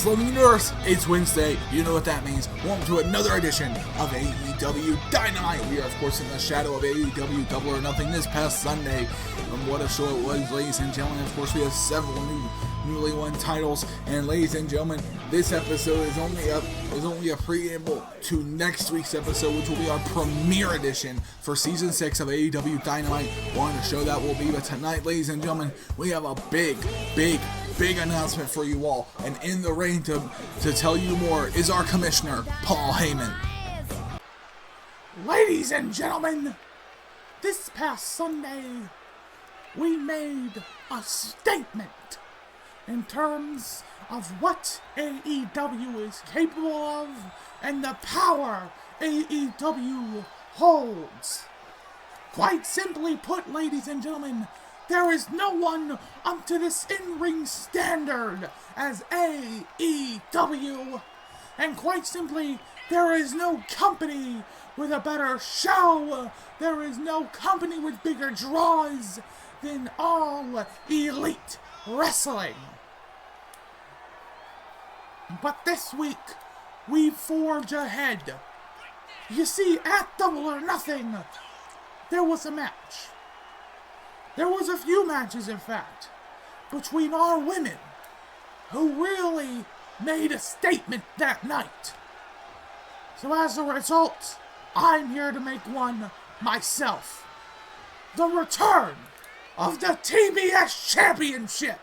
wrestling universe, it's Wednesday. You know what that means. Welcome to another edition of AEW Dynamite. We are, of course, in the shadow of AEW Double or Nothing this past Sunday. And what a show it was, ladies and gentlemen. Of course, we have several newly won titles. And ladies and gentlemen, this episode is only a preamble to next week's episode, which will be our premiere edition for Season 6 of AEW Dynamite. What a show that will be. But tonight, ladies and gentlemen, we have a big announcement for you all, and in the ring to tell you more is our commissioner, Paul Heyman. Ladies and gentlemen, this past Sunday, we made a statement in terms of what AEW is capable of and the power AEW holds. Quite simply put, ladies and gentlemen, there is no one up to this in-ring standard as AEW. And quite simply, there is no company with a better show. There is no company with bigger draws than All Elite Wrestling. But this week, we forge ahead. You see, at Double or Nothing, there was a match. There was a few matches, in fact, between our women who really made a statement that night. So as a result, I'm here to make one myself. The return of the TBS Championship.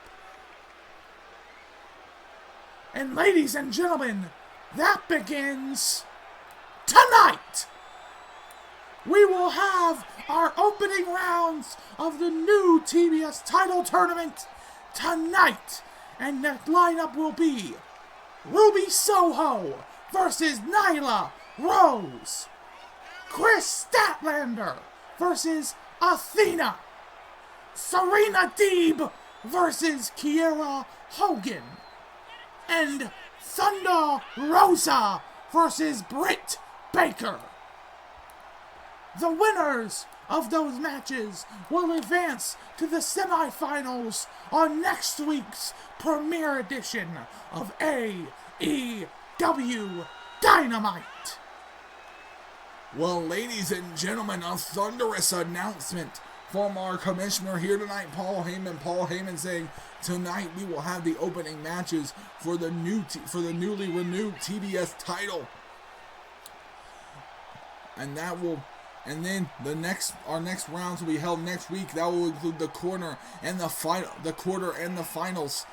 And ladies and gentlemen, that begins tonight. We will have our opening rounds of the new TBS title tournament tonight. And that lineup will be Ruby Soho versus Nyla Rose. Chris Statlander versus Athena. Serena Deeb versus Kiera Hogan. And Thunder Rosa versus Britt Baker. The winners of those matches will advance to the semifinals on next week's premiere edition of AEW Dynamite. Well, ladies and gentlemen, a thunderous announcement from our commissioner here tonight, Paul Heyman. Paul Heyman saying tonight we will have the opening matches for the newly renewed TBS title, and then our next rounds will be held next week. That will include the quarter and the finals.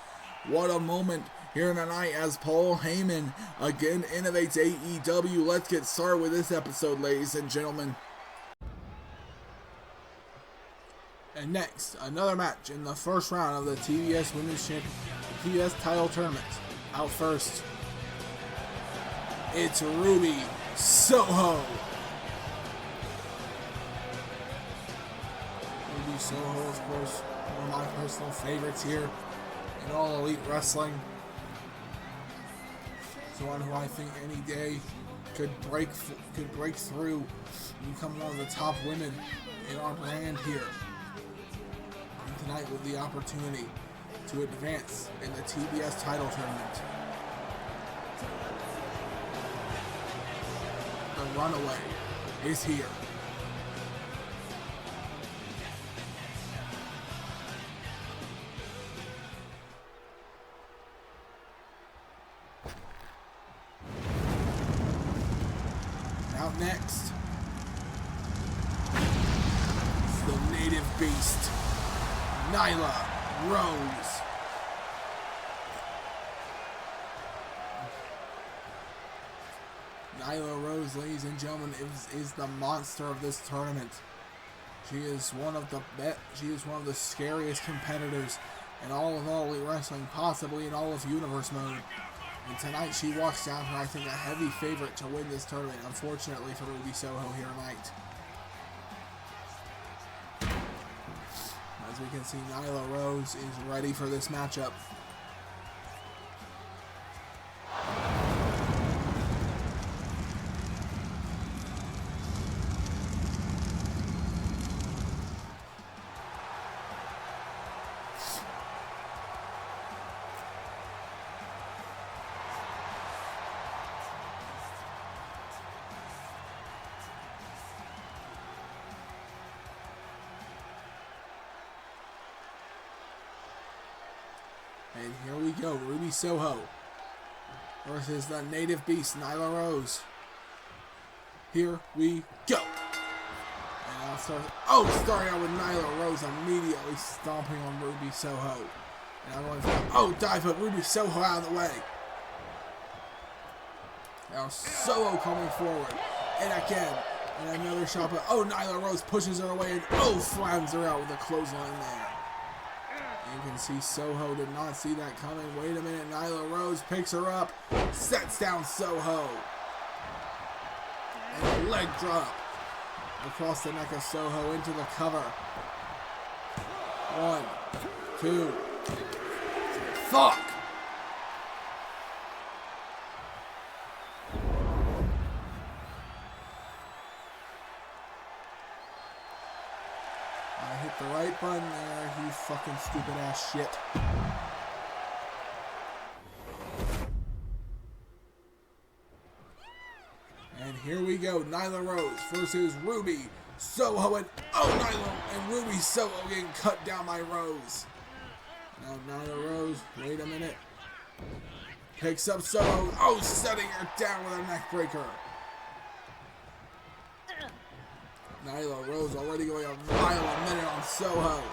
What a moment here tonight as Paul Heyman again innovates AEW. Let's get started with this episode, ladies and gentlemen. And next, another match in the first round of the TBS Women's TBS title tournament. Out first, it's Ruby Soho. Ruby Soho, of course, one of my personal favorites here in All Elite Wrestling. Someone who I think any day could break through and become one of the top women in our brand here. And tonight with the opportunity to advance in the TBS title tournament. The runaway is here. Out next, it's the native beast, Nyla Rose. Nyla Rose, ladies and gentlemen, is the monster of this tournament. She is one of the scariest competitors in all of All Elite Wrestling, possibly in all of Universe mode. And tonight she walks down here, I think, a heavy favorite to win this tournament, unfortunately for Ruby Soho here tonight. As we can see, Nyla Rose is ready for this matchup. And here we go, Ruby Soho versus the native beast, Nyla Rose. Here we go. And I'll start. Oh, starting out with Nyla Rose immediately stomping on Ruby Soho. And I'm going for, oh, dive hook, Ruby Soho out of the way. Now Soho coming forward. And again, and another shot, but oh, Nyla Rose pushes her away and oh, slams her out with a clothesline there. You can see Soho did not see that coming. Wait a minute, Nyla Rose picks her up, sets down Soho. And a leg drop across the neck of Soho into the cover. 1, 2, fuck! I hit the right button there, you fucking stupid ass shit. And here we go, Nyla Rose versus Ruby Soho, and oh, Nyla and Ruby Soho getting cut down by Rose. Now Nyla Rose, wait a minute, picks up Soho, oh, setting her down with a neck breaker. Nyla Rose already going a mile a minute on Soho.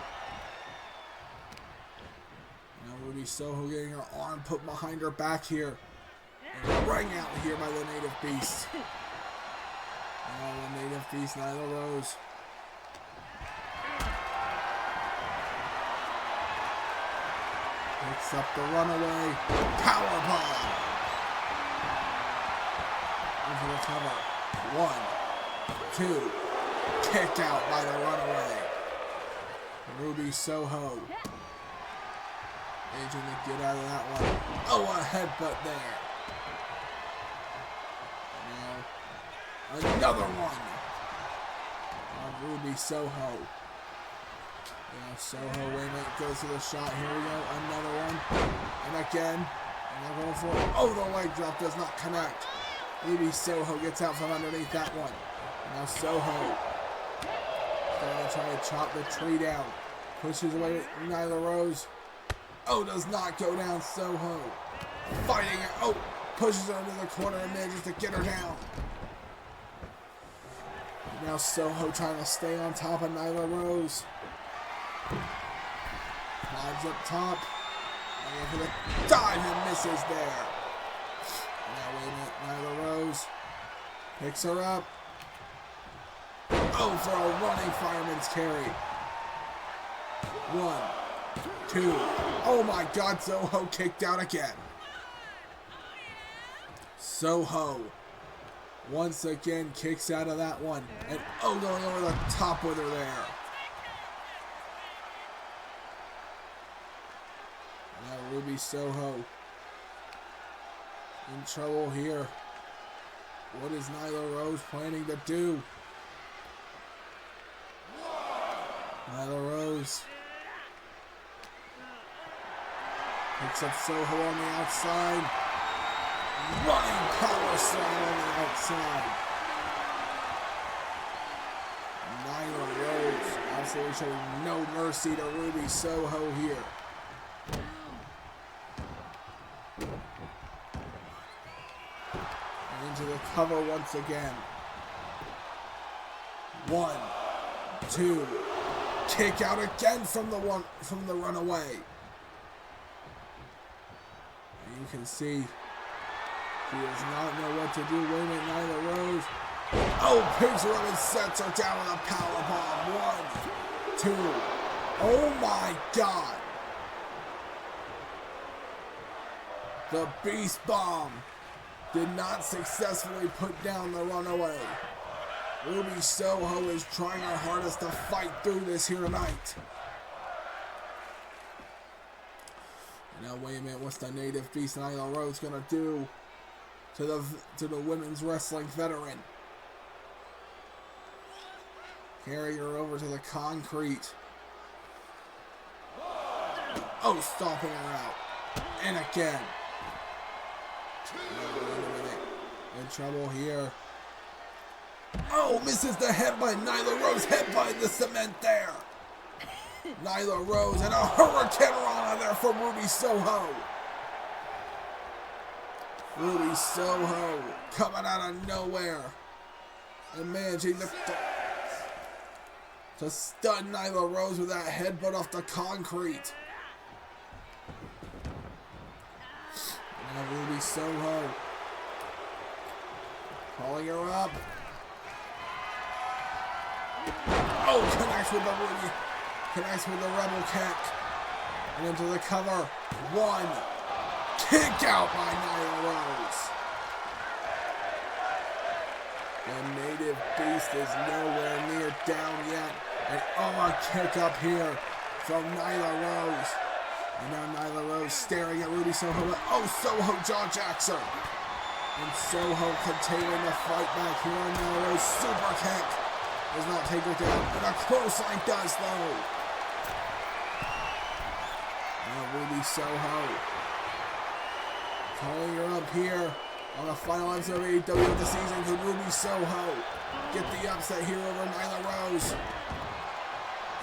Now Ruby Soho getting her arm put behind her back here. And rang out here by the native beast. Now the native beast, Nyla Rose. Picks up the runaway powerbomb. Into the cover. 1, 2. Kick out by the runaway. Ruby Soho. Agent to get out of that one. Oh, a headbutt there. Now, another one. Ruby Soho. Now Soho, wait a minute, goes to the shot. Here we go. Another one. And again. And they're going for it. Oh, the leg drop does not connect. Ruby Soho gets out from underneath that one. Now Soho. Gonna try to chop the tree down. Pushes away Nyla Rose. Oh, does not go down. Soho fighting her. Oh, pushes her into the corner and manages to get her down. Now Soho trying to stay on top of Nyla Rose. Climbs up top. And for the dive and misses there. Now wait a minute. Nyla Rose picks her up. Oh, for a running fireman's carry. 1, 2. Oh my God, Soho kicked out again. Soho once again kicks out of that one. And oh, going over the top with her there. Now Ruby Soho in trouble here. What is Nyla Rose planning to do? Nyla Rose picks up Soho on the outside. Running power slam on the outside. Nyla Rose absolutely showing no mercy to Ruby Soho here. And into the cover once again. 1, 2. Kick out again from the runaway. And you can see he does not know what to do. Wait a minute, Nyla Rose. Oh, picks her up and sets her down with a powerbomb. 1, 2. Oh my God. The Beast Bomb did not successfully put down the runaway. Ruby Soho is trying her hardest to fight through this here tonight. Now wait a minute, what's the native beast Nyla Rose gonna do to the women's wrestling veteran? Carry her over to the concrete. Oh, stomping her out. And again. Now, wait a minute. In trouble here. Oh, misses the headbutt. Nyla Rose headbutted the cement there. Nyla Rose and a Hurricane Rana there from Ruby Soho. Ruby Soho coming out of nowhere and managing to stun Nyla Rose with that headbutt off the concrete. Now Ruby Soho calling her up. Oh, connects with the Rebel Kick. And into the cover. One. Kick out by Nyla Rose. The Native Beast is nowhere near down yet. And a kick up here from Nyla Rose. And now Nyla Rose staring at Ruby Soho. Oh, Soho jaw jacks her. And Soho continuing to fight back here on Nyla Rose. Super kick. Does not take her down. And a clothesline does though. Now Ruby Soho calling her up here on the final episode of AEW of the season. Could Ruby Soho get the upset here over Nyla Rose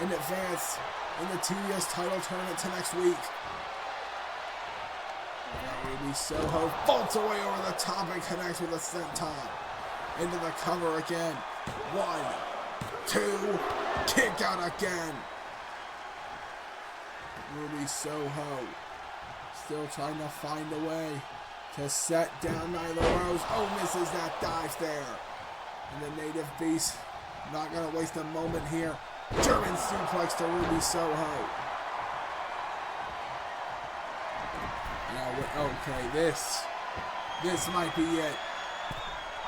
in advance in the TBS title tournament to next week? Now Ruby Soho vaults away over the top and connects with a senton. Into the cover again. 1, 2, kick out again. Ruby Soho still trying to find a way to set down Nyla Rose. Oh, misses that dive there. And the Native Beast not going to waste a moment here. German suplex to Ruby Soho. Now, okay, this might be it.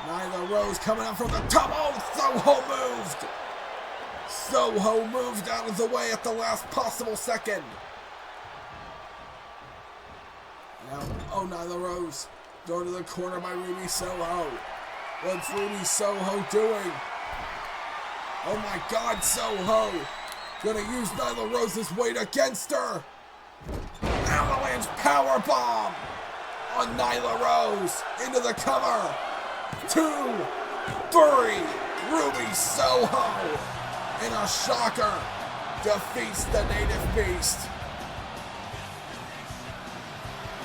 Nyla Rose coming up from the top. Oh, Soho moved. Soho moved out of the way at the last possible second. Now, oh, Nyla Rose going to the corner by Ruby Soho. What's Ruby Soho doing? Oh my God, Soho gonna use Nyla Rose's weight against her. Avalanche powerbomb on Nyla Rose into the cover. 2, 3, Ruby Soho in a shocker defeats the Native Beast.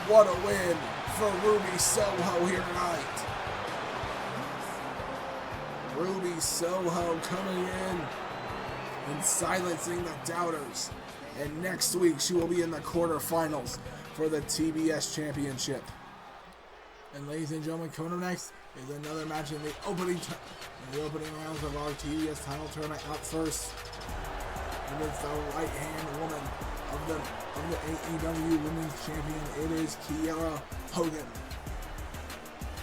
What a win for Ruby Soho here tonight. Ruby Soho coming in and silencing the doubters. And next week she will be in the quarterfinals for the TBS Championship. And ladies and gentlemen, coming up next is another match in the opening rounds of our TBS title tournament. Out first, and it's the right-hand woman of the AEW Women's Champion. It is PR Hogan.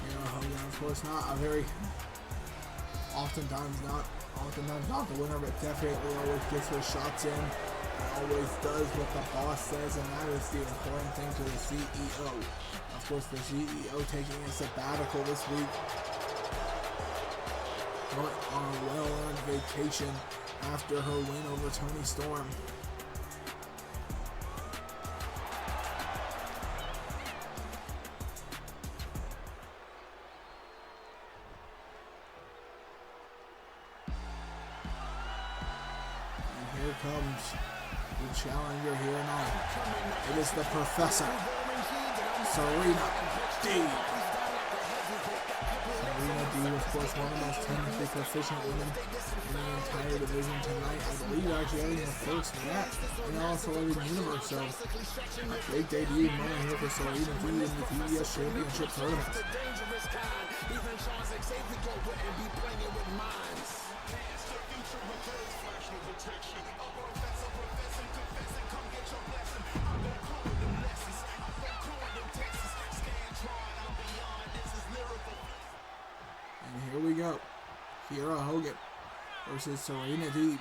PR Hogan, of course, oftentimes not the winner, but definitely always gets her shots in. Always does what the boss says, and that is the important thing to the CEO. Of course, the CEO taking a sabbatical this week, going on a well-earned vacation after her win over Toni Storm. And here comes the challenger here tonight. It is the Professor, Serena Deeb. Serena Deeb, of course, one of the most technically proficient women in the entire division tonight. I believe actually having the first match in all Celebrity Universe. So, a big debut moment here for Serena Deeb in the TBS Championship Tournament. And here we go. PR Hogan versus Serena Deeb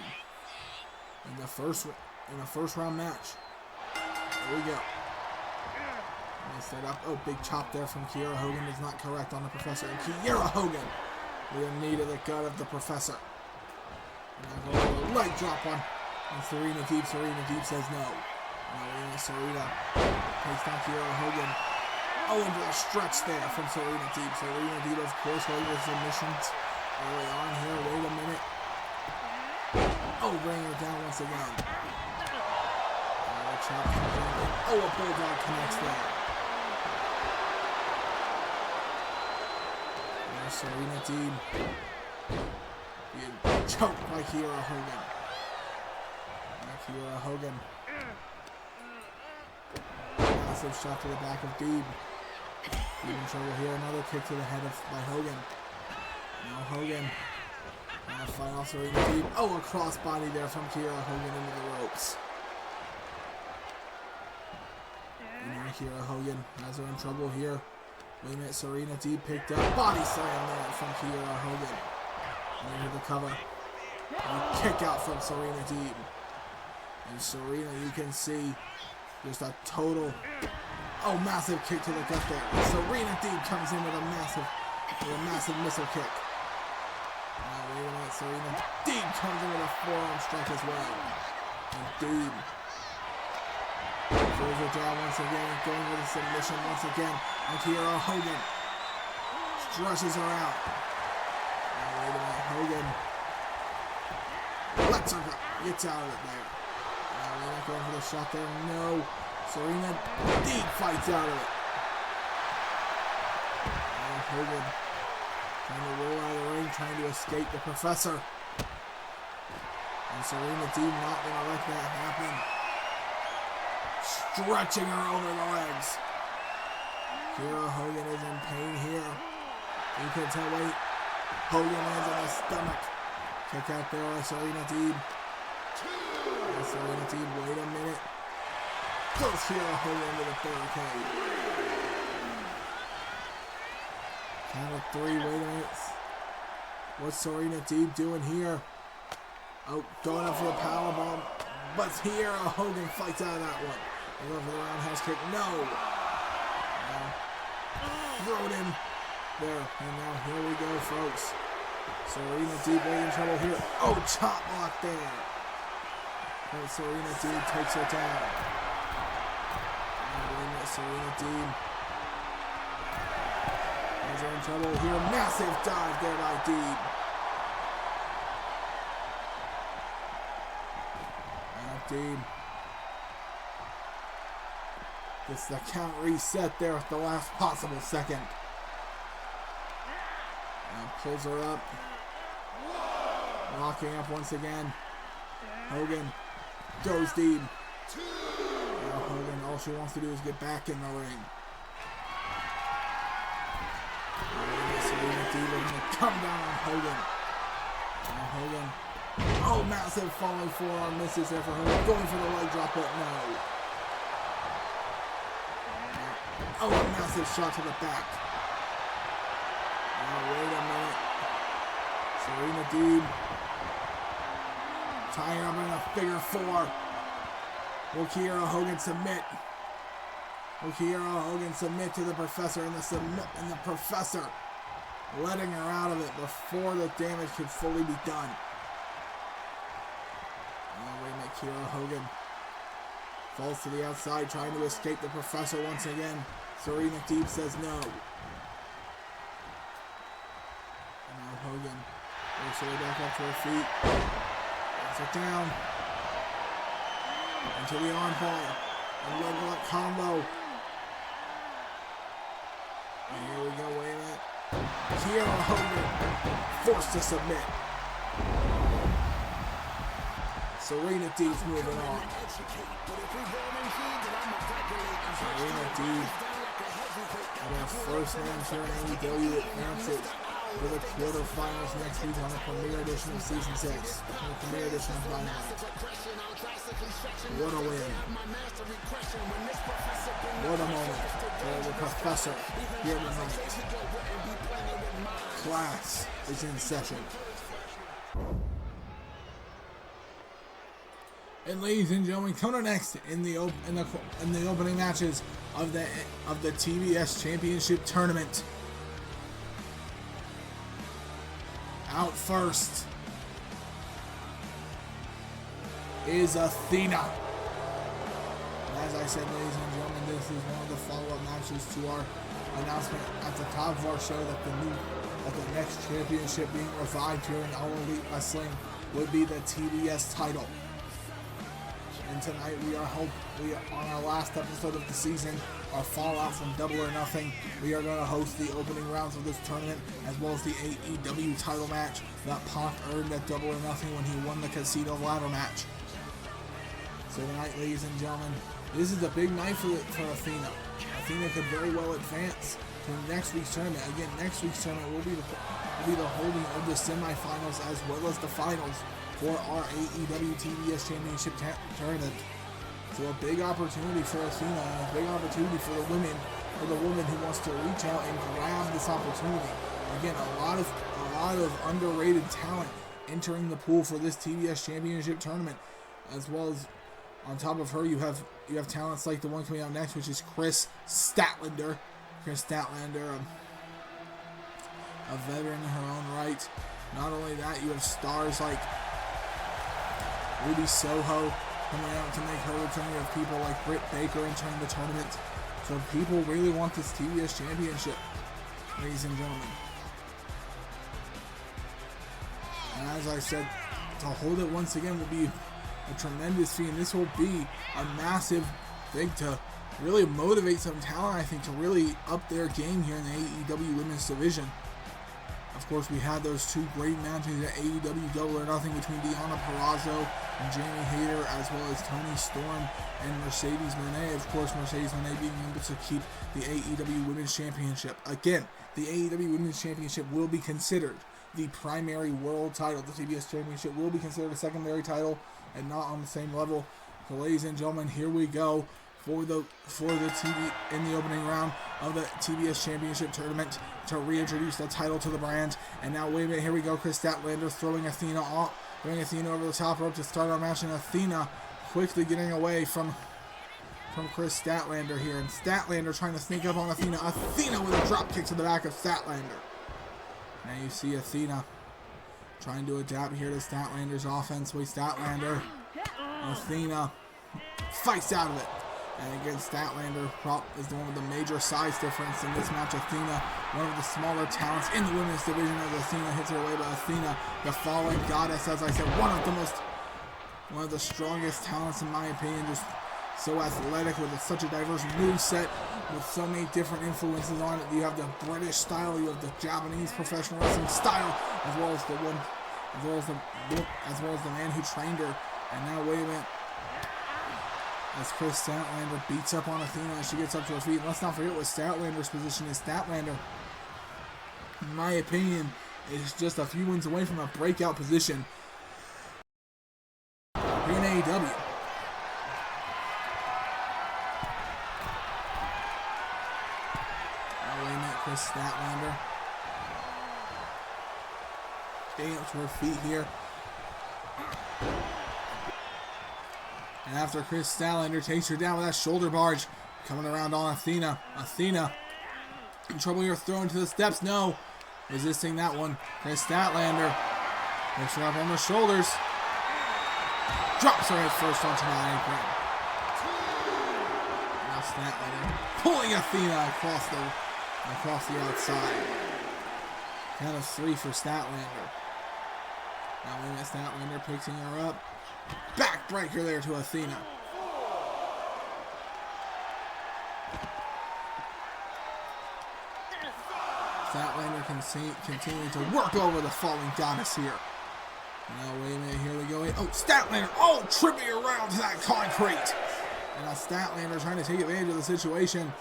in the first round match. Here we go. They set up. Oh, big chop there from Kiera Hogan is not correct on the Professor. And Kiera Hogan with a knee to the gut of the Professor. And now go for a light drop on Serena Deeb. Serena Deeb says no. Now Serena takes down Kiera Hogan. Oh, into a stretch there from Serena Deeb. Serena Deeb, of course, holding the submissions early on here. Wait a minute. Oh, bringing her down once again. chop comes in. Oh, a bulldog connects there. There's Serena Deeb. Being choked by Kiera Hogan. Kiera Hogan. Massive shot to the back of Deeb. Deeb in trouble here. Another kick to the head by Hogan. Now Hogan. Fight off Serena Deeb. Oh, a crossbody there from Kiera Hogan into the ropes. And now Kiera Hogan has her in trouble here. Wait a minute, Serena Deeb picked up. Body slam there from Kiera Hogan. And into the cover. And a kick out from Serena Deeb. And Serena, you can see just a total, massive kick to the gut there. And Serena Deeb comes in with a massive missile kick. Now wait a minute, Serena Deeb comes in with a forearm strike as well. And Deeb throws her down once again, going with a submission once again. And Kiera Hogan stretches her out. Now wait a minute, Hogan lets her go, gets out of it there. Now going for the shot there, no. Serena Deeb fights out of it. Now Hogan trying to roll out of the ring, trying to escape the Professor. And Serena Deeb not going to let that happen. Stretching her over the legs. Kiera Hogan is in pain here. You can tell, wait. Hogan lands on his stomach. Kick out there by Serena Deeb. Serena Deeb, wait a minute. Goes Kiera Hogan into the barricade. Count of 3, wait a minute. What's Serena Deeb doing here? Oh, going up for the powerbomb. But Kiera Hogan fights out of that one. Going for the roundhouse kick. No. Throw it in there. And now here we go, folks. Serena Deeb way in trouble here. Oh, chop block there. And Serena Deeb takes her down. And Serena Deeb has her in trouble here. Massive dive there by Deeb. And Deeb gets the count reset there at the last possible second. And pulls her up. Locking up once again. Hogan goes Deeb. Now Hogan, all she wants to do is get back in the ring. Serena Deeb looking to come down on Hogan. Now Hogan. Oh, massive falling forearm misses there for Hogan. Going for the leg drop, but no. Oh, a massive shot to the back. Now wait a minute. Serena Deeb tying up in a figure 4. Will Kiera Hogan submit? Will Kiera Hogan submit to the Professor, and the Professor letting her out of it before the damage could fully be done. Now wait a minute, Kiera Hogan falls to the outside, trying to escape the Professor once again. Serena Deeb says no. And now Hogan works her way back up to her feet. Puts it down. Into the armbar. And leg lock combo. And here we go, wait a minute. Kiera Hogan forced to submit. Serena Deeb's moving on. Serena Deeb, our first match here in AEW, advances to the quarterfinals next week on the premiere edition of Season 6, the premiere edition of Dynamite. What a win. What a moment for the Professor here tonight. Class is in session. And ladies and gentlemen, coming next in the opening matches of the TBS Championship Tournament. Out first is Athena. And as I said, ladies and gentlemen, this is one of the follow-up matches to our announcement at the top of our show that the next championship being revived here in All Elite Wrestling would be the TBS title. And tonight we are on our last episode of the season, our fallout from Double or Nothing. We are going to host the opening rounds of this tournament, as well as the AEW title match that Pac earned at Double or Nothing when he won the Casino ladder match. So tonight, ladies and gentlemen, this is a big night for Athena. Athena could very well advance to next week's tournament. Again, next week's tournament will be the holding of the semifinals as well as the finals for our AEW TBS Championship tournament. So a big opportunity for Athena, and a big opportunity for the woman who wants to reach out and grab this opportunity. Again, a lot of underrated talent entering the pool for this TBS Championship tournament, as well as on top of her, you have talents like the one coming out next, which is Chris Statlander. Chris Statlander, a veteran in her own right. Not only that, you have stars like Ruby Soho coming out to make her return. You have people like Britt Baker entering the tournament. So people really want this TBS Championship, ladies and gentlemen. And as I said, to hold it once again will be a tremendous feat, and this will be a massive thing to really motivate some talent, I think, to really up their game here in the AEW Women's Division. Of course, we had those two great matches at AEW Double or Nothing between Deonna Purrazzo and Jamie Hayter, as well as Toni Storm and Mercedes Moné. Of course, Mercedes Moné being able to keep the AEW Women's Championship. Again, the AEW Women's Championship will be considered the primary world title. The TBS Championship will be considered a secondary title and not on the same level. So, ladies and gentlemen, here we go for the TV in the opening round of the TBS Championship tournament to reintroduce the title to the brand. And now, wait a minute, here we go. Chris Statlander throwing Athena over the top rope to start our match, and Athena quickly getting away from Chris Statlander here, and Statlander trying to sneak up on Athena. Athena with a drop kick to the back of Statlander. Now you see Athena trying to adapt here to Statlander's offense. With Statlander, Athena fights out of it. And again, Statlander is the one with the major size difference in this match. Athena, one of the smaller talents in the women's division, as Athena hits her way. But Athena, the fallen goddess, as I said, one of the strongest talents in my opinion. Just so athletic with such a diverse moveset with so many different influences on it. You have the British style, you have the Japanese professional wrestling style, as well as the man who trained her. And now, wait a minute. As Chris Statlander beats up on Athena as she gets up to her feet. And let's not forget what Statlander's position is. Statlander, in my opinion, is just a few wins away from a breakout position here in AEW. Oh, wait a minute, Chris Statlander getting up to her feet here. And after Chris Statlander takes her down with that shoulder barge, coming around on Athena. Athena in trouble here, thrown to the steps. No. Resisting that one. Chris Statlander picks her up on the shoulders. Drops her head first onto the apron. Now Statlander pulling Athena across the outside. Count of 3 for Statlander. Now wait a minute, Statlander picking her up. Backbreaker there to Athena. Statlander continuing to work over the falling goddess here. Now wait a minute, here we go. Oh, Statlander, tripping around to that concrete. And now Statlander trying to take advantage of the situation.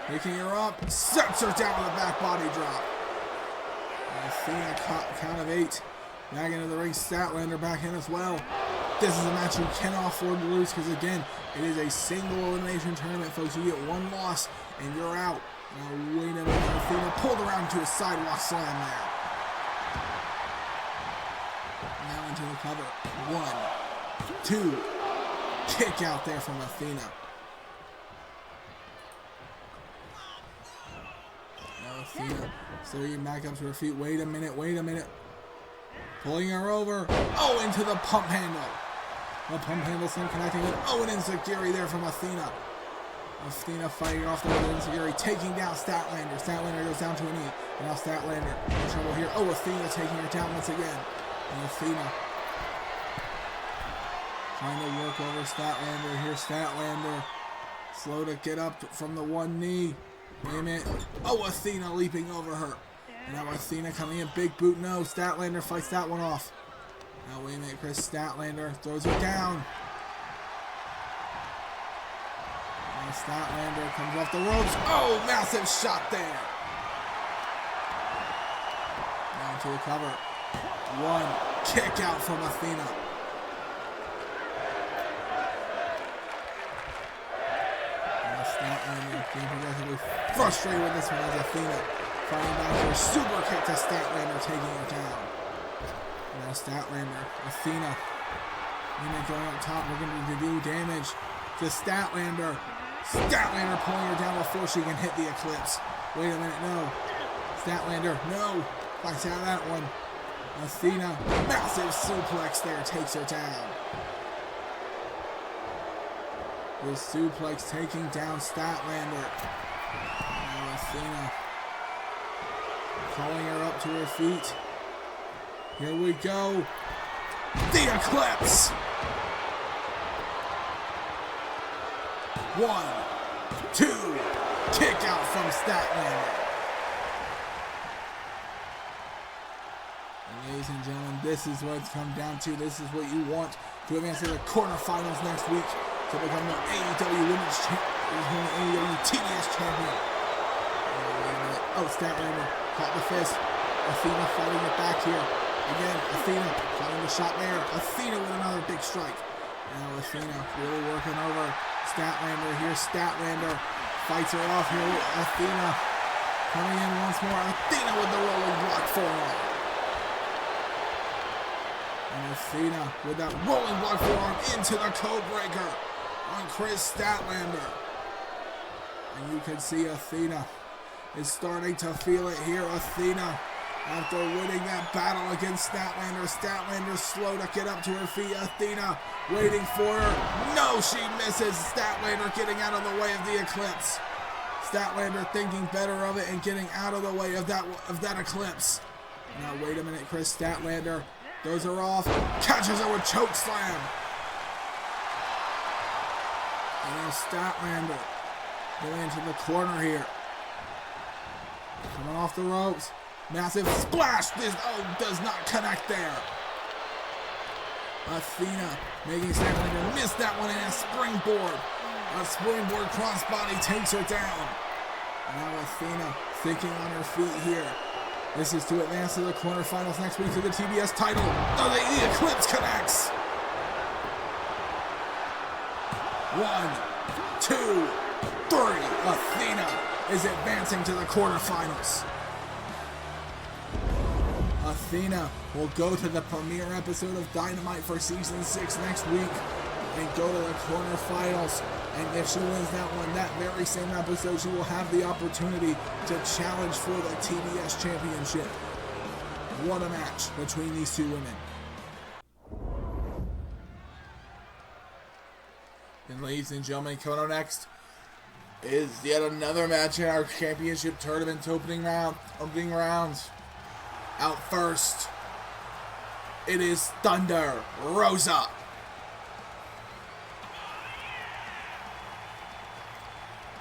Picking her up, sets her down with a back body drop. And Athena count of 8. Back into the ring, Statlander back in as well. This is a match you cannot afford to lose because, again, it is a single elimination tournament, folks. You get one loss and you're out. Now, wait a minute. Athena pulled around to a sidewalk slam there. Now into the cover. 1, 2. Kick out there from Athena. Now Athena starting back up to her feet. Wait a minute. Pulling her over. Into the pump handle. The pump handle slam connecting with an enziguri there from Athena. Athena fighting off the enziguri, taking down Statlander. Statlander goes down to a knee. And now Statlander in trouble here. Athena taking her down once again. And Athena Trying to work over Statlander. Here's Statlander. Slow to get up from the one knee. Wait a minute. Oh, Athena leaping over her. And now Athena coming in. Big boot. No. Statlander fights that one off. Now wait a minute. Chris Statlander throws her down. And Statlander comes off the ropes. Oh, massive shot there. Down to the cover. One kick out from Athena. Statlander being progressively frustrated with this one as Athena fighting back here. Super kick to Statlander, taking her down. Now Statlander, Athena going up top, looking to do damage to Statlander. Statlander pulling her down before she can hit the Eclipse. Wait a minute, no. Statlander, no. Fights out that one. Athena, massive suplex there, takes her down. This suplex taking down Statlander. Now Athena calling her up to her feet. Here we go. The Eclipse. 1, 2, kick out from Statlander. And ladies and gentlemen, this is what it's come down to. This is what you want to advance to the quarterfinals next week to become the AEW Women's AEW TBS Champion. Oh, Statlander caught the fist. Athena fighting it back here. Again, Athena fighting the shot there. Athena with another big strike. Now Athena really working over Statlander. Here's Statlander. Fights her off here with Athena. Coming in once more. Athena with the rolling block forearm. And Athena with that rolling block forearm into the code breaker on Chris Statlander. And you can see Athena is starting to feel it here. Athena, after winning that battle against Statlander, Statlander slow to get up to her feet. Athena waiting for her. No, she misses. Statlander getting out of the way of the Eclipse. Statlander thinking better of it and getting out of the way of that Eclipse. Now wait a minute, Chris Statlander throws her off, catches her with choke slam. And now Statlander going into the corner here. Coming off the ropes. Massive splash. This does not connect there. Athena making Statlander miss that one in a springboard. A springboard crossbody takes her down. And now Athena thinking on her feet here. This is to advance to the quarterfinals next week to the TBS title. Oh, the Eclipse connects. 1, 2, 3. Athena is advancing to the quarterfinals. Athena will go to the premiere episode of Dynamite for Season 6 next week and go to the quarterfinals. And if she wins that one, that very same episode, she will have the opportunity to challenge for the TBS Championship. What a match between these two women. And ladies and gentlemen, coming up next is yet another match in our championship tournament opening rounds. Out first, it is Thunder Rosa.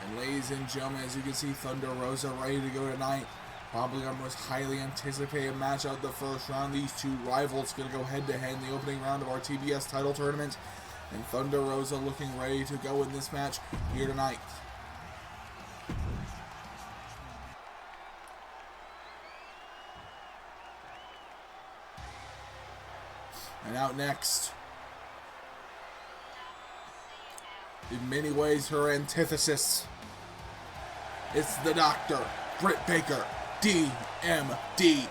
And ladies and gentlemen, as you can see, Thunder Rosa ready to go tonight. Probably our most highly anticipated match out of the first round. These two rivals going to go head-to-head in the opening round of our TBS title tournament. And Thunder Rosa looking ready to go in this match here tonight. And out next, in many ways her antithesis, it's the Doctor, Britt Baker, DMD.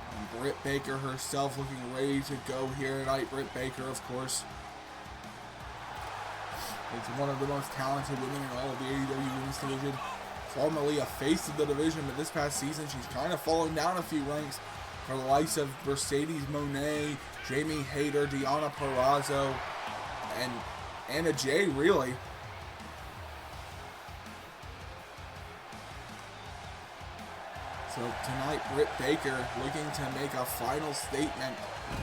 And Britt Baker herself looking ready to go here tonight. Britt Baker, of course, is one of the most talented women in all of the AEW Women's Division. Formerly a face of the division, but this past season she's kind of fallen down a few ranks for the likes of Mercedes Moné, Jamie Hayter, Deonna Purrazzo, and Anna Jay, really. So tonight, Britt Baker looking to make a final statement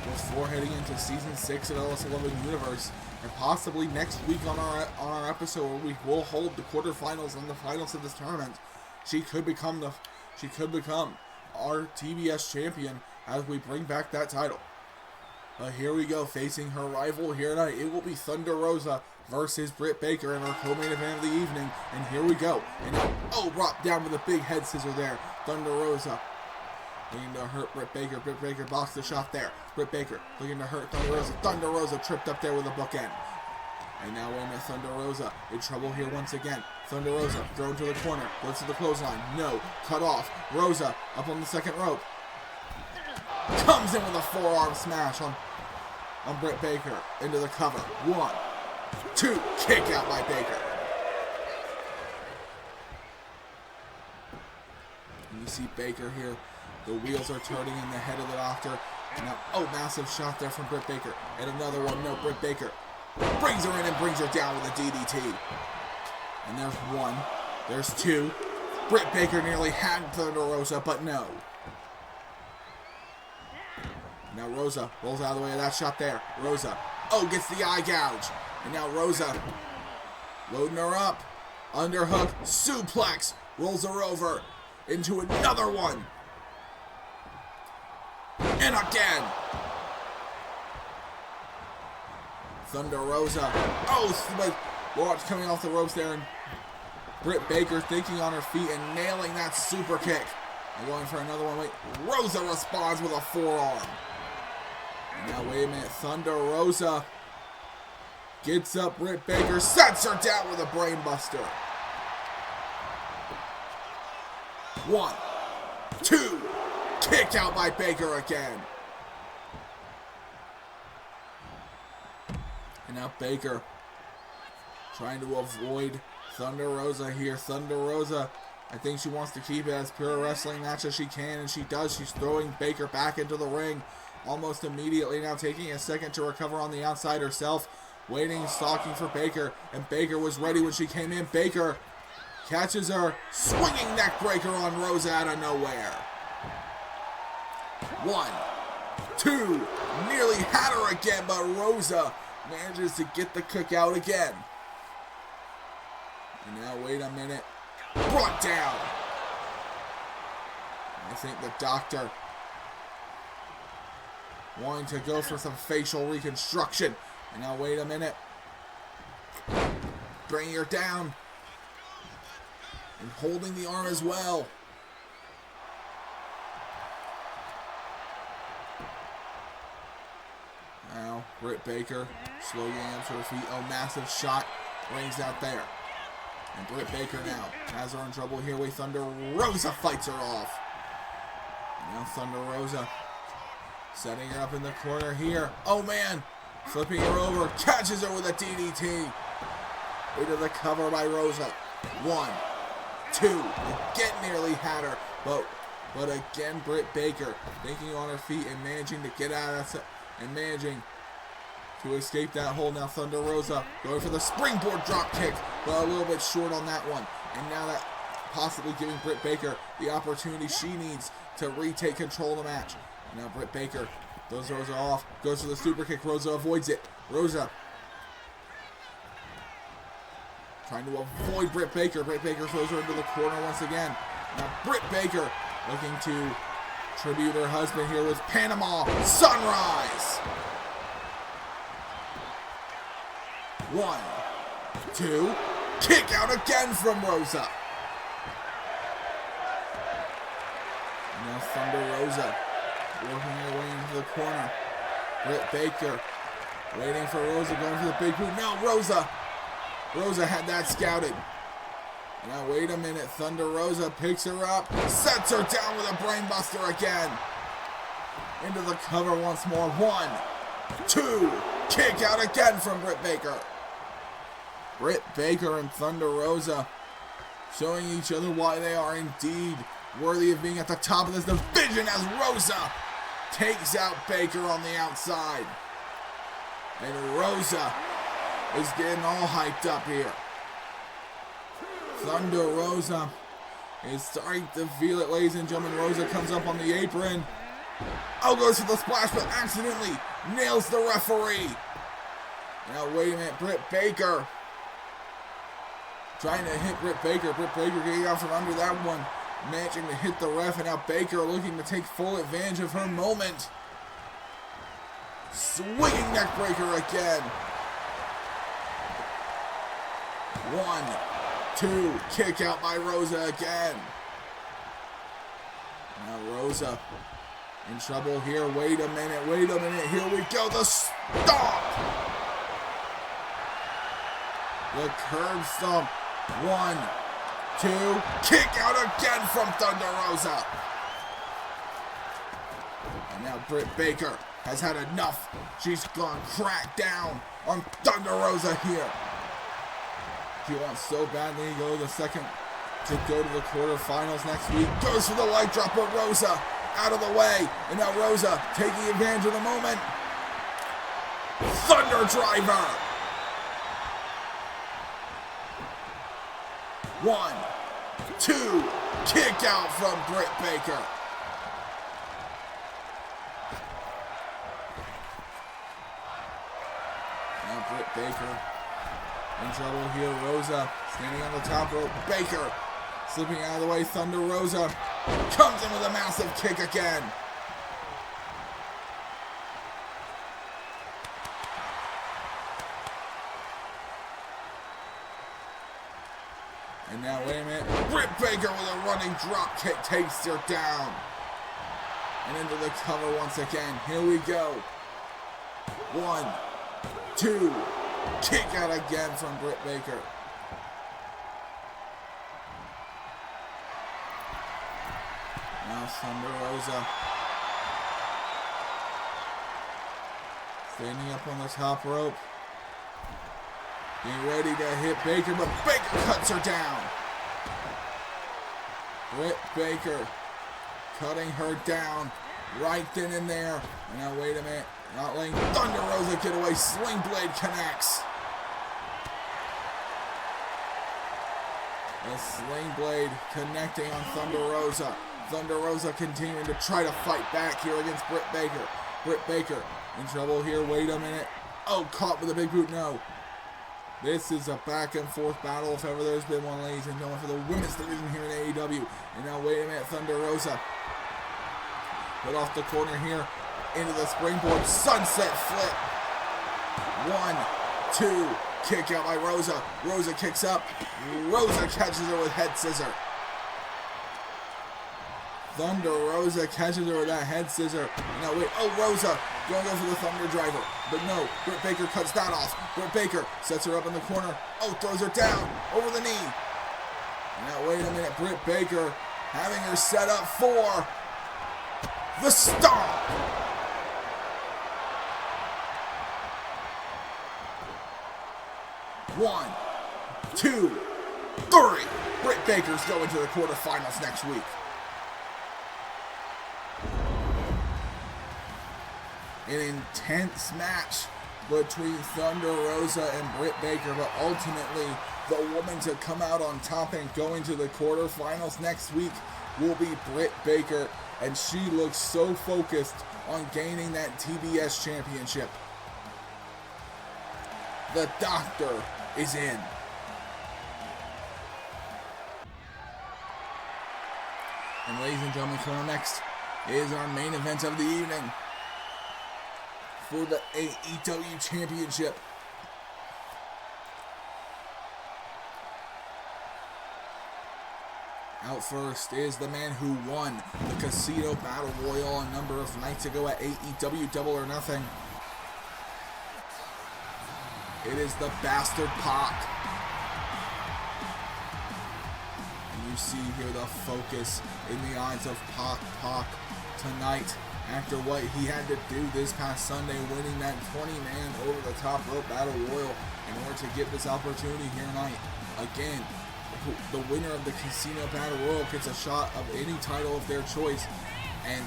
before heading into Season 6 of LS11 Universe, and possibly next week on our episode where we will hold the quarterfinals and the finals of this tournament. She could become our TBS champion as we bring back that title. Here we go, facing her rival here tonight. It will be Thunder Rosa versus Britt Baker in our co-main event of the evening. And here we go. And now, brought down with a big head scissor there. Thunder Rosa looking to hurt Britt Baker. Britt Baker blocks the shot there. Britt Baker looking to hurt Thunder Rosa. Thunder Rosa tripped up there with a bookend. And now we're in Thunder Rosa in trouble here once again. Thunder Rosa thrown to the corner. Goes to the clothesline. No. Cut off. Rosa up on the second rope. Comes in with a forearm smash on Britt Baker into the cover. 1, 2, kick out by Baker. And you see Baker here. The wheels are turning in the head of the Doctor. And now, massive shot there from Britt Baker. And another one. No, Britt Baker brings her in and brings her down with a DDT. And there's 1. There's 2. Britt Baker nearly had Thunder Rosa, but no. Now Rosa rolls out of the way of that shot there. Rosa, gets the eye gouge. And now Rosa loading her up. Underhook, suplex, rolls her over into another one. And again. Thunder Rosa. Launch coming off the ropes there. And Britt Baker thinking on her feet and nailing that super kick. And going for another one. Wait, Rosa responds with a forearm. Now, wait a minute. Thunder Rosa gets up Britt Baker, sets her down with a brainbuster. 1, 2, kick out by Baker again. And now Baker trying to avoid Thunder Rosa here. Thunder Rosa, I think she wants to keep it as pure wrestling match as she can, and she does. She's throwing Baker back into the ring. Almost immediately now, taking a second to recover on the outside herself. Waiting, stalking for Baker. And Baker was ready when she came in. Baker catches her. Swinging neck breaker on Rosa out of nowhere. 1, 2. Nearly had her again, but Rosa manages to get the kick out again. And now, wait a minute. Brought down. I think the Doctor wanting to go for some facial reconstruction. And now, wait a minute. Bringing her down. And holding the arm as well. Now, Britt Baker slowly getting up to her feet. Massive shot rings out there. And Britt Baker now has her in trouble here. Wait, Thunder Rosa fights her off. And now Thunder Rosa setting her up in the corner here. Man. Flipping her over. Catches her with a DDT. Into the cover by Rosa. 1, 2. Again nearly had her. But again, Britt Baker thinking on her feet and managing to get out of that. And managing to escape that hold. Now Thunder Rosa going for the springboard drop kick. But a little bit short on that one. And now that possibly giving Britt Baker the opportunity she needs to retake control of the match. Now Britt Baker throws Rosa off, goes for the super kick. Rosa avoids it. Rosa trying to avoid Britt Baker. Britt Baker throws her into the corner once again. Now Britt Baker looking to tribute her husband here with Panama Sunrise. 1, 2, kick out again from Rosa. Now Thunder Rosa working her way into the corner. Britt Baker waiting for Rosa, going for the big boot. Now Rosa had that scouted. Now wait a minute. Thunder Rosa picks her up, sets her down with a brainbuster again. Into the cover once more. 1, 2, kick out again from Britt Baker. Britt Baker and Thunder Rosa showing each other why they are indeed worthy of being at the top of this division as Rosa takes out Baker on the outside. And Rosa is getting all hyped up here. Thunder Rosa is starting to feel it, ladies and gentlemen. Rosa comes up on the apron. Oh, goes for the splash, but accidentally nails the referee. Now, wait a minute. Britt Baker trying to hit Britt Baker. Britt Baker getting out from under that one. Managing to hit the ref, and now Baker looking to take full advantage of her moment. Swinging neck breaker again. 1, 2, kick out by Rosa again. Now Rosa in trouble here. Wait a minute. Here we go. The stomp. The curb stomp. 1, 2, kick out again from Thunder Rosa. And now Britt Baker has had enough. She's gone crack down on Thunder Rosa here. She wants so badly to go to the quarterfinals next week. Goes for the leg drop, but Rosa out of the way. And now Rosa taking advantage of the moment. Thunder driver. 1, 2, kick out from Britt Baker. Now Britt Baker in trouble here. Rosa standing on the top rope. Baker slipping out of the way. Thunder Rosa comes in with a massive kick again. And now, wait a minute. Britt Baker with a running drop kick takes her down. And into the cover once again. Here we go. 1, 2, kick out again from Britt Baker. Now Thunder Rosa standing up on the top rope. Getting ready to hit Baker, but Baker cuts her down. Britt Baker cutting her down right then and there. And now wait a minute. Not letting Thunder Rosa get away. Sling Blade connects. The Sling Blade connecting on Thunder Rosa. Thunder Rosa continuing to try to fight back here against Britt Baker. Britt Baker in trouble here. Wait a minute. Oh, caught with a big boot. No. This is a back and forth battle if ever there's been one, ladies and gentlemen, for the women's division here in AEW. And now wait a minute. Thunder Rosa put off the corner here. Into the springboard sunset flip. 1, 2, kick out by Rosa. Rosa kicks up. Rosa catches her with head scissor. Thunder Rosa catches her with that head scissor. Now wait, oh, Rosa going to go for the Thunder driver. But no, Britt Baker cuts that off. Britt Baker sets her up in the corner. Oh, throws her down over the knee. Now wait a minute, Britt Baker having her set up for the stomp. 1, 2, 3. Britt Baker's going to the quarterfinals next week. An intense match between Thunder Rosa and Britt Baker, but ultimately the woman to come out on top and going to the quarterfinals next week will be Britt Baker, and she looks so focused on gaining that TBS championship. The doctor is in. And ladies and gentlemen, coming next is our main event of the evening for the AEW Championship. Out first is the man who won the Casino Battle Royale a number of nights ago at AEW Double or Nothing. It is the Bastard Pac. And you see here the focus in the eyes of Pac tonight after what he had to do this past Sunday, winning that 20-man over-the-top rope Battle Royal in order to get this opportunity here tonight. Again, the winner of the Casino Battle Royal gets a shot of any title of their choice, and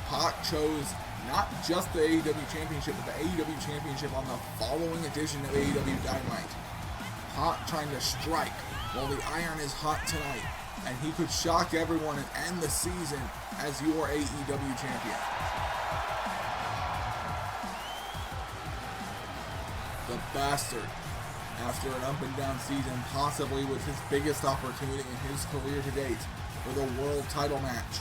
Pac chose not just the AEW Championship, but the AEW Championship on the following edition of AEW Dynamite. Pac trying to strike while the iron is hot tonight. and he could shock everyone and end the season as your AEW champion. The Bastard, after an up and down season, possibly with his biggest opportunity in his career to date for the world title match.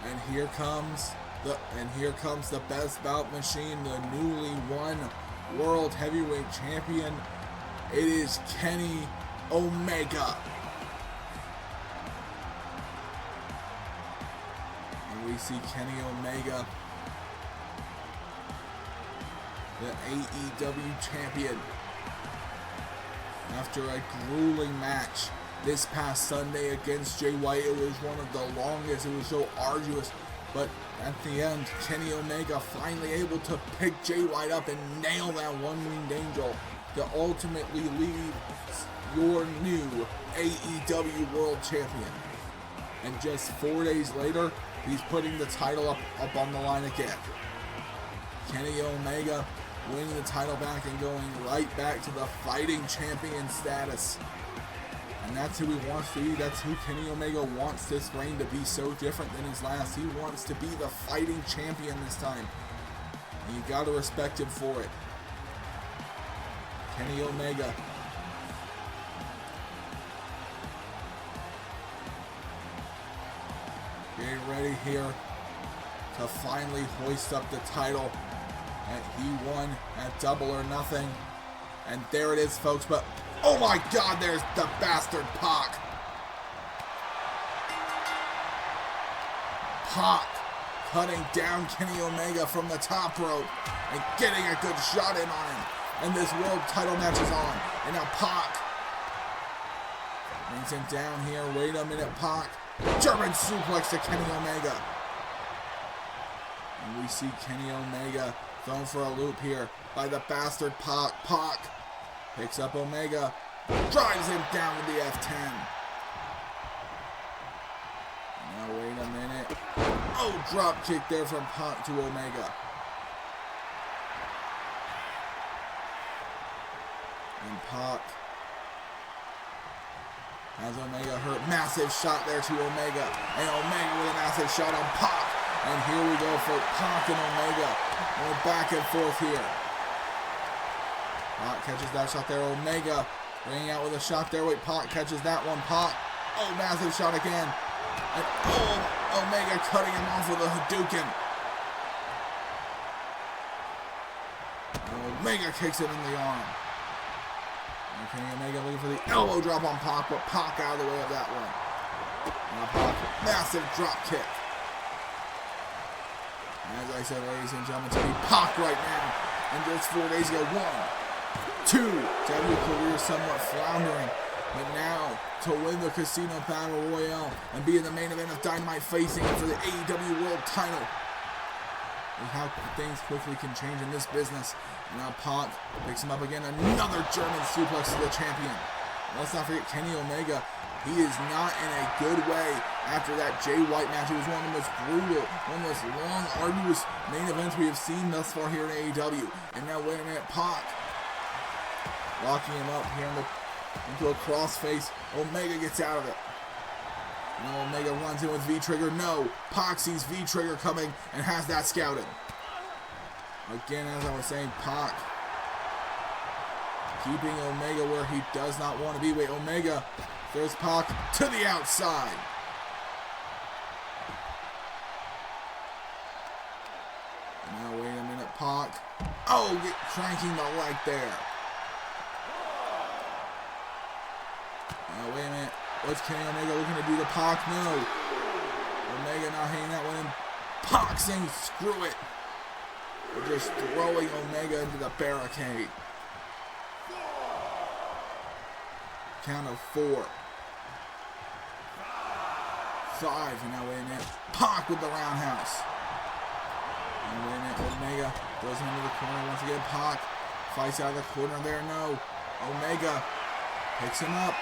And here comes the best bout machine, the newly won World Heavyweight Champion. It is Kenny Omega. And we see Kenny Omega, the AEW champion, after a grueling match this past Sunday against Jay White. It was one of the longest, it was so arduous, but at the end, Kenny Omega finally able to pick Jay White up and nail that one-winged angel to ultimately leave your new AEW World Champion. And just 4 days later, he's putting the title up on the line again. Kenny Omega winning the title back and going right back to the fighting champion status. And that's who he wants to be. That's who Kenny Omega wants this reign to be, so different than his last. He wants to be the fighting champion this time. And you gotta respect him for it. Kenny Omega. Getting ready here to finally hoist up the title that he won at Double or Nothing. And there it is, folks, but oh my God, there's the Bastard Pac. Pac cutting down Kenny Omega from the top rope and getting a good shot in on him. And this world title match is on. And now Pac brings him down here. Wait a minute, Pac. German suplex to Kenny Omega. And we see Kenny Omega thrown for a loop here by the Bastard Pac. Pac picks up Omega, drives him down with the F10. Now wait a minute. Oh, drop kick there from Pac to Omega. And Pac has Omega hurt. Massive shot there to Omega. And Omega with a massive shot on Pac. And here we go for Pac and Omega. We're back and forth here. Pac catches that shot there. Omega bringing out with a shot there. Wait, Pac catches that one. Pac. Oh, massive shot again. And oh, Omega cutting him off with a Hadouken. Omega kicks it in the arm. And Kenny Omega looking for the elbow drop on Pac, but Pac out of the way of that one. Now Pac, massive drop kick. As I said, ladies and gentlemen, to be Pac right now. And just 4 days ago, 1, 2, to have your career somewhat floundering. But now, to win the Casino Battle Royale and be in the main event of Dynamite facing it for the AEW World title. And how things quickly can change in this business. Now Pac picks him up again. Another German suplex to the champion. Let's not forget Kenny Omega. He is not in a good way after that Jay White match. It was one of the most brutal, one of the most long, arduous main events we have seen thus far here in AEW. And now, wait a minute, Pac locking him up here into a crossface. Omega gets out of it. Now Omega runs in with V-Trigger. No, Pac sees V-Trigger coming and has that scouted. Again, as I was saying, Pac keeping Omega where he does not want to be. Wait, Omega throws Pac to the outside. And now, wait a minute, Pac. Oh, cranking the leg there. Now, wait a minute. What's Kenny Omega looking to do to Pac? No. Omega not hanging that one in. Pac saying, screw it. They're just throwing Omega into the barricade. Count of 4. 5. And now, wait a minute. Pac with the roundhouse. And wait a minute. Omega throws him into the corner once again. Pac fights out of the corner there. No. Omega picks him up.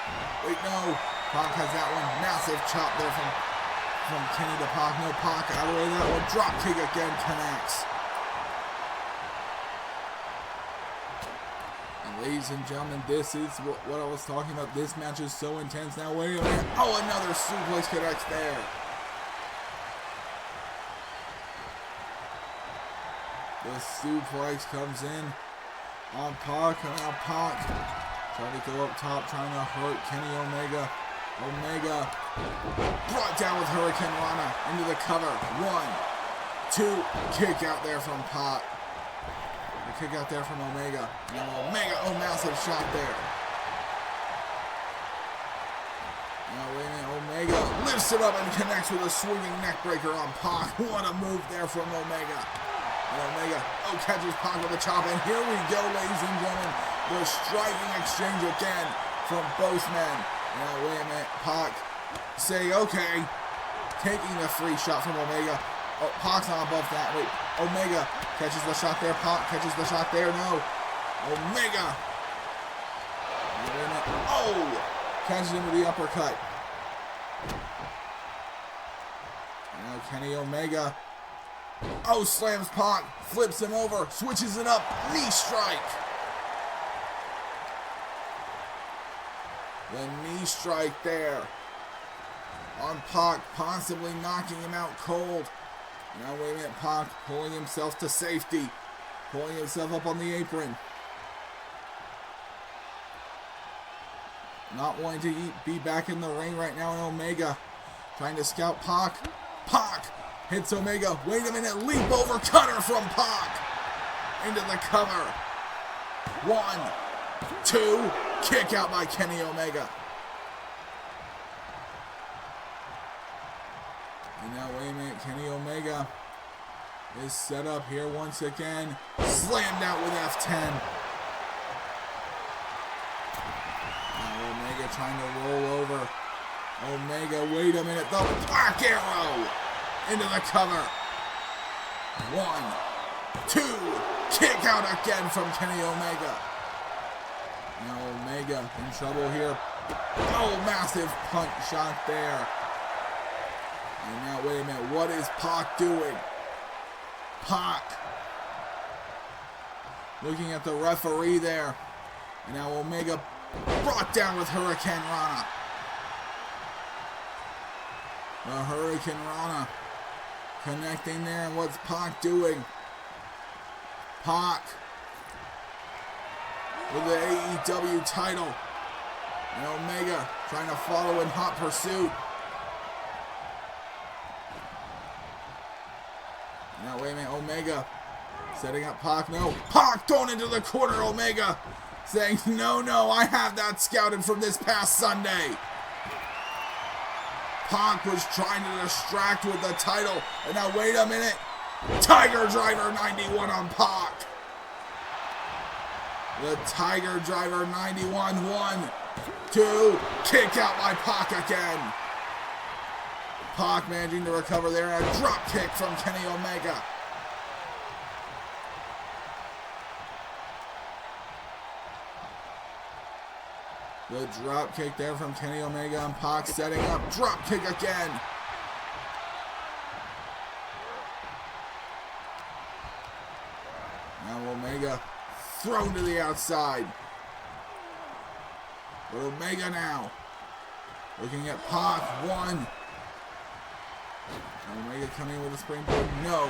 Wait, no. Pac has that one. Massive chop there from Kenny to Pac. No, Pac out of the way. That one. Drop kick again connects. Ladies and gentlemen, this is what I was talking about. This match is so intense. Now, wait a minute. Oh, another suplex connects there. The suplex comes in on Pac. Now Pac trying to go up top, trying to hurt Kenny Omega. Omega brought down with Hurricane Rana into the cover. 1, 2, kick out there from Pac. A kick out there from Omega. Now Omega, oh, massive shot there. Now wait a minute, Omega lifts it up and connects with a swinging neckbreaker on Pac. What a move there from Omega. And Omega, oh, catches Pac with a chop, and here we go, ladies and gentlemen. The striking exchange again from both men. Now, wait a minute, Pac say, okay, taking the free shot from Omega. Oh, Pac's not above that. Wait, Omega catches the shot there. Pac catches the shot there. No. Omega. Now, wait a minute. Oh, catches him with the uppercut. Now, Kenny Omega. Oh, slams Pac, flips him over, switches it up, knee strike. The knee strike there on Pac, possibly knocking him out cold. Now wait a minute, Pac pulling himself to safety, pulling himself up on the apron. Not wanting to be back in the ring right now in Omega. Trying to scout Pac. Pac hits Omega. Wait a minute. Leap over cutter from Pac. Into the cover. 1, 2. Kick out by Kenny Omega. And now, wait a minute. Kenny Omega is set up here once again. Slammed out with F10. Now, Omega trying to roll over. Omega, wait a minute. The Black Arrow. Into the cover. 1, 2. Kick out again from Kenny Omega. Now Omega in trouble here. Oh, massive punch shot there. And now, wait a minute. What is Pac doing? Pac looking at the referee there. And now Omega brought down with Hurricane Rana. The Hurricane Rana connecting there, and what's Pac doing? Pac with the AEW title. And Omega trying to follow in hot pursuit. Now wait a minute, Omega setting up Pac. No, Pac thrown into the corner. Omega saying, no, I have that scouted from this past Sunday. Pac was trying to distract with the title. And now wait a minute. Tiger Driver 91 on Pac. The Tiger Driver 91. 1, 2. Kick out by Pac again. Pac managing to recover there. And a drop kick from Kenny Omega. The drop kick there from Kenny Omega, and Pac setting up. Drop kick again. Now Omega thrown to the outside. But Omega now looking at Pac. 1. Omega coming in with a springboard. No.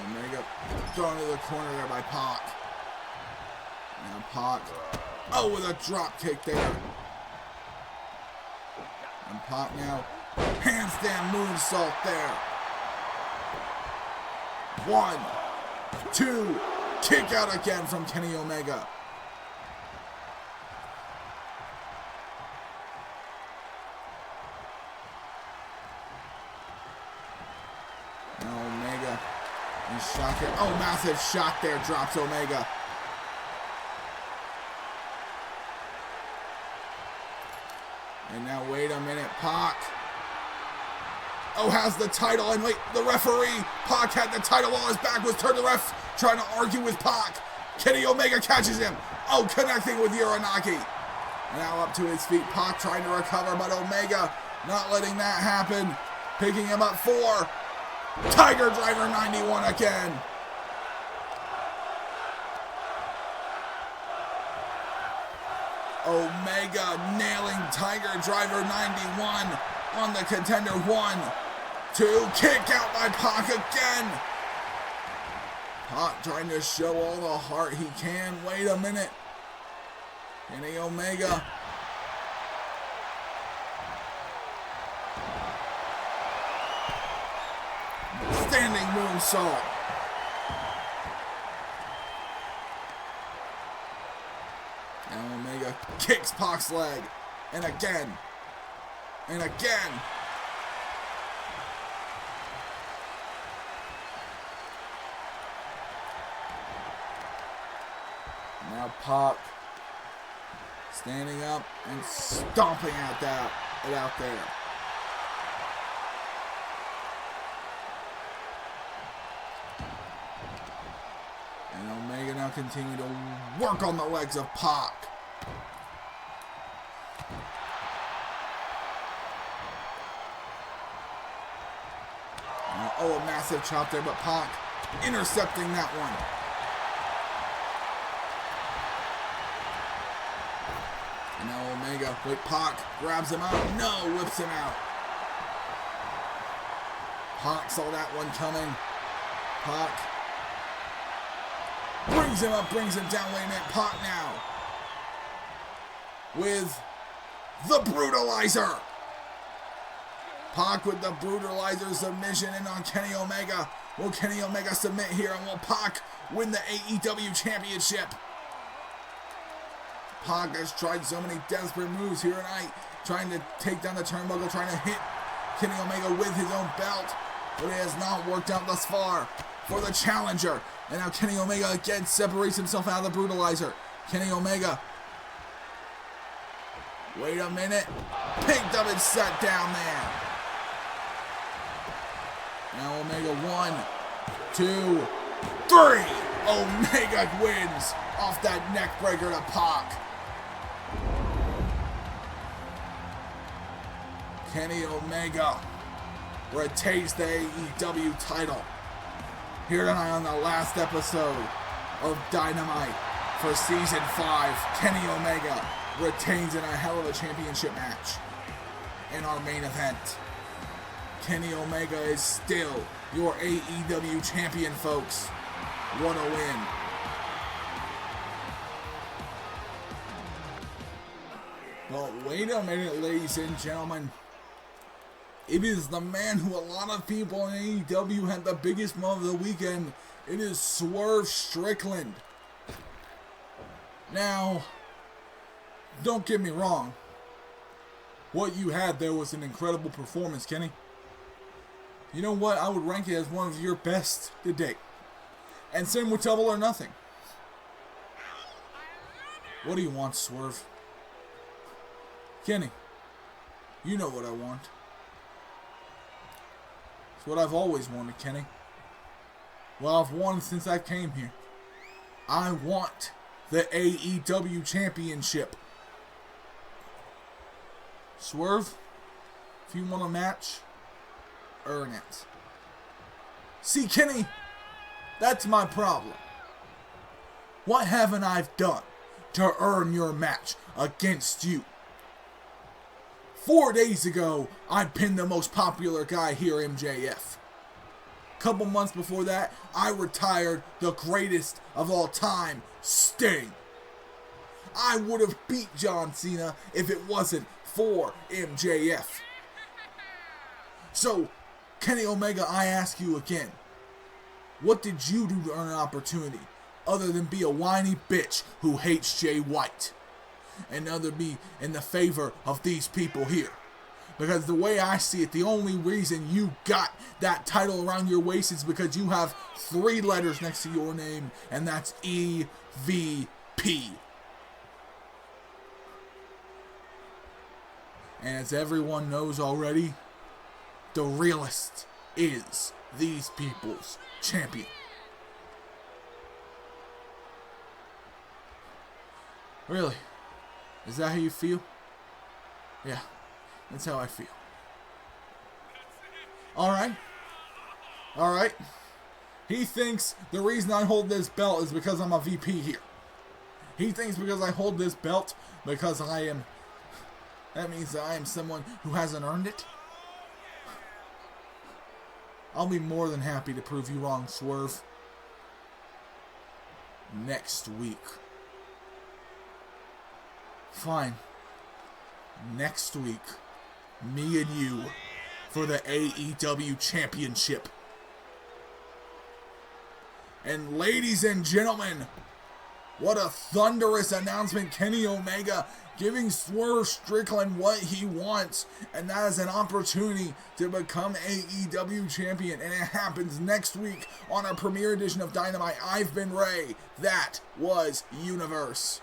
Omega thrown to the corner there by Pac. Now Pac, oh, with a drop kick there. And Pac now, handstand moonsault there. 1, 2, kick out again from Kenny Omega. Now Omega, he's shot there. Oh, massive shot there, drops Omega. And now wait a minute, Pac. Oh, has the title, and wait, the referee. Pac had the title while his back was turned to the ref, trying to argue with Pac. Kenny Omega catches him. Oh, connecting with Uranagi. Now up to his feet, Pac trying to recover, but Omega not letting that happen. Picking him up. 4. Tiger Driver 91 again. Omega nailing Tiger Driver 91 on the contender. 1, 2, kick out by Pac again. Pac trying to show all the heart he can. Wait a minute. Kenny Omega. Standing moonsault. Now Omega kicks Pac's leg. And again. And again. Now Pac standing up and stomping at it out there. And Omega now continue to work on the legs of Pac. Oh, a massive chop there, but Pac intercepting that one. And now Omega, wait, Pac grabs him out. No, whips him out. Pac saw that one coming. Pac brings him up, brings him down. Wait a minute, Pac now with the Brutalizer. Pac with the Brutalizer submission in on Kenny Omega. Will Kenny Omega submit here, and will Pac win the AEW Championship? Pac has tried so many desperate moves here tonight, trying to take down the turnbuckle, trying to hit Kenny Omega with his own belt, but it has not worked out thus far for the challenger. And now Kenny Omega again separates himself out of the Brutalizer. Kenny Omega, wait a minute, picked up and set down there. Now Omega, 1, 2, 3. Omega wins off that neck breaker to Pac. Kenny Omega retains the AEW title here tonight on the last episode of Dynamite for Season 5. Kenny Omega retains in a hell of a championship match in our main event. Kenny Omega is still your AEW champion, folks. What a win. But wait a minute, ladies and gentlemen. It is the man who a lot of people in AEW had the biggest moment of the weekend. It is Swerve Strickland. Now, don't get me wrong. What you had there was an incredible performance, Kenny. You know what? I would rank it as one of your best to date. And same with Double or Nothing. What do you want, Swerve? Kenny, you know what I want. It's what I've always wanted, Kenny. Well, I've wanted since I came here. I want the AEW Championship. Swerve, if you want a match, earn it. See, Kenny, that's my problem. What haven't I done to earn your match against you? 4 days ago, I pinned the most popular guy here, MJF. Couple months before that, I retired the greatest of all time, Sting. I would have beat John Cena if it wasn't for MJF. So, Kenny Omega, I ask you again, what did you do to earn an opportunity other than be a whiny bitch who hates Jay White and other be in the favor of these people here? Because the way I see it, the only reason you got that title around your waist is because you have 3 letters next to your name, and that's EVP. And as everyone knows already, the realist is these people's champion. Really? Is that how you feel? Yeah, that's how I feel. Alright. Alright. He thinks the reason I hold this belt is because I'm a VP here. He thinks because I hold this belt, because that means that I am someone who hasn't earned it. I'll be more than happy to prove you wrong, Swerve. Next week. Fine. Next week, me and you for the AEW Championship. And ladies and gentlemen, what a thunderous announcement. Kenny Omega giving Swerve Strickland what he wants, and that is an opportunity to become AEW champion, and it happens next week on our premiere edition of Dynamite. I've been Ray. That was Universe.